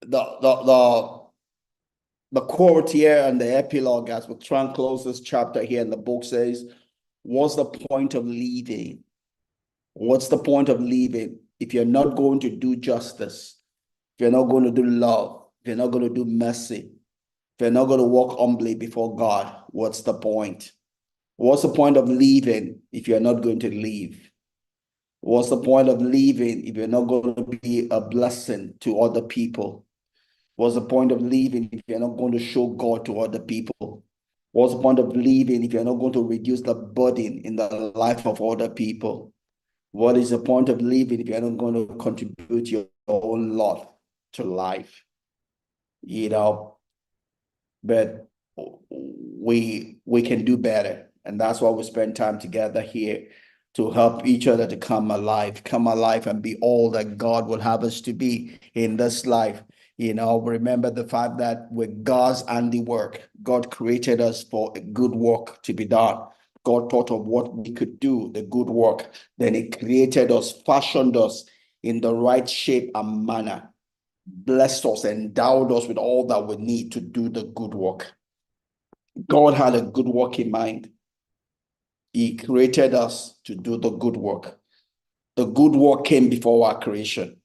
the quote here and the epilogue as we try and close this chapter here in the book says, what's the point of living? What's the point of living if you're not going to do justice, if you're not going to do love, if you're not going to do mercy, if you're not going to walk humbly before God? What's the point? What's the point of living if you're not going to live? What's the point of living if you're not going to be a blessing to other people? What's the point of living if you're not going to show God to other people? What's the point of living if you're not going to reduce the burden in the life of other people? What is the point of living if you're not going to contribute your own lot to life? But we can do better. And that's why we spend time together here, to help each other to come alive and be all that God will have us to be in this life. Remember the fact that we're God's handiwork. God created us for a good work to be done. God thought of what we could do, the good work. Then he created us, fashioned us in the right shape and manner, blessed us, endowed us with all that we need to do the good work. God had a good work in mind. He created us to do the good work. The good work came before our creation.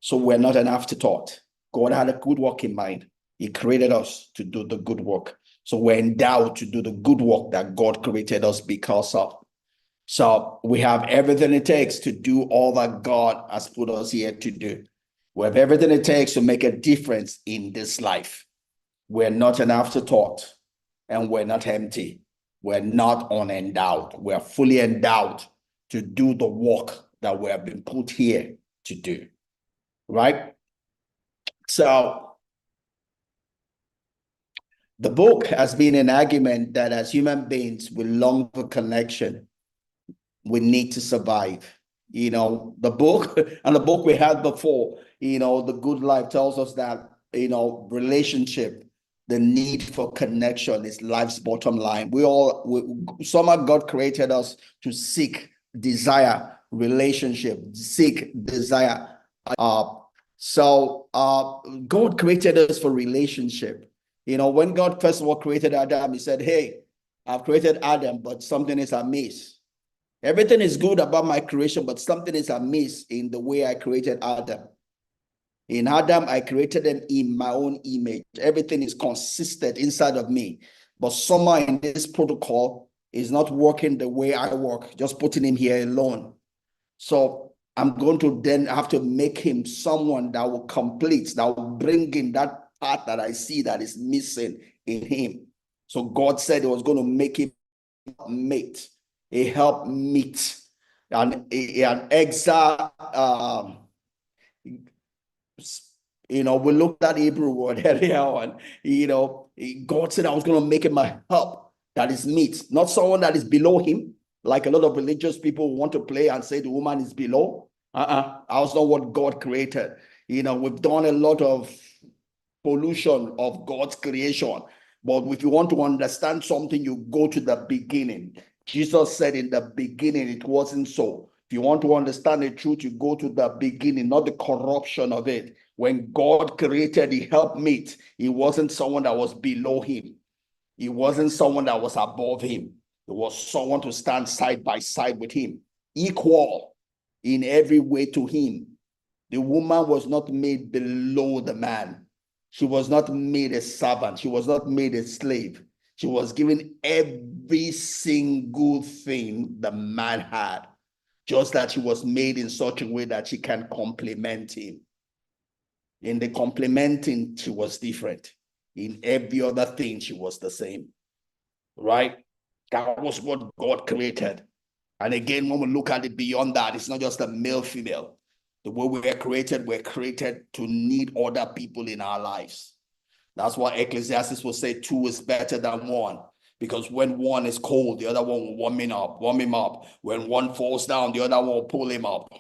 So we're not an afterthought. God had a good work in mind. He created us to do the good work. So we're endowed to do the good work that God created us because of. So we have everything it takes to do all that God has put us here to do. We have everything it takes to make a difference in this life. We're not an afterthought, and we're not empty. We're not unendowed. We're fully endowed to do the work that we have been put here to do. Right? So the book has been an argument that as human beings, we long for connection. We need to survive. The book and the book we had before, The Good Life, tells us that, relationship, the need for connection is life's bottom line. Somehow God created us to seek, desire relationship, desire. God created us for relationship. When God first of all created Adam, he said, hey, I've created Adam, but something is amiss. Everything is good about my creation, but something is amiss in the way I created Adam. In Adam, I created him in my own image. Everything is consistent inside of me. But somehow in this protocol is not working the way I work, just putting him here alone. So I'm going to then have to make him someone that will complete, that will bring in that part that I see that is missing in him. So God said he was going to make him a mate, a helpmeet, an exile. We looked at the Hebrew word earlier on. God said I was going to make him a help that is meet, not someone that is below him, like a lot of religious people want to play and say the woman is below. That was not what God created. We've done a lot of pollution of God's creation. But if you want to understand something, you go to the beginning. Jesus said in the beginning, it wasn't so. If you want to understand the truth, you go to the beginning, not the corruption of it. When God created the helpmeet, he wasn't someone that was below him. He wasn't someone that was above him. It was someone to stand side by side with him, equal in every way to him. The woman was not made below the man. She was not made a servant. She was not made a slave. She was given every single thing the man had, just that she was made in such a way that she can complement him. In the complementing, she was different. In every other thing, she was the same. Right? That was what God created. And again, when we look at it beyond that, it's not just a male, female. The way we're created to need other people in our lives. That's why Ecclesiastes will say 2 is better than 1. Because when one is cold, the other one will warm him up. When one falls down, the other one will pull him up.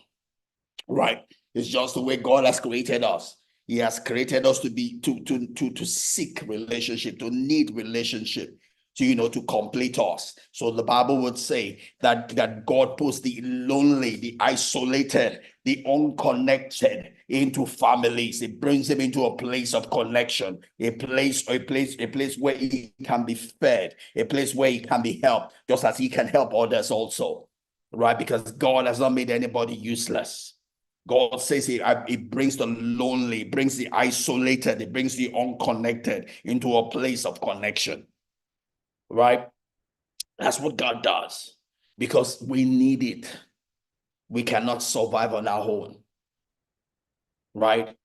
Right? It's just the way God has created us. He has created us to be to seek relationship, to need relationship, to complete us. So the Bible would say that God puts the lonely, the isolated, the unconnected, into families. It brings him into a place of connection, a place where he can be fed, a place where he can be helped, just as he can help others also, right? Because God has not made anybody useless. God says it brings the lonely, it brings the isolated, it brings the unconnected into a place of connection, right? That's what God does because we need it. We cannot survive on our own, right?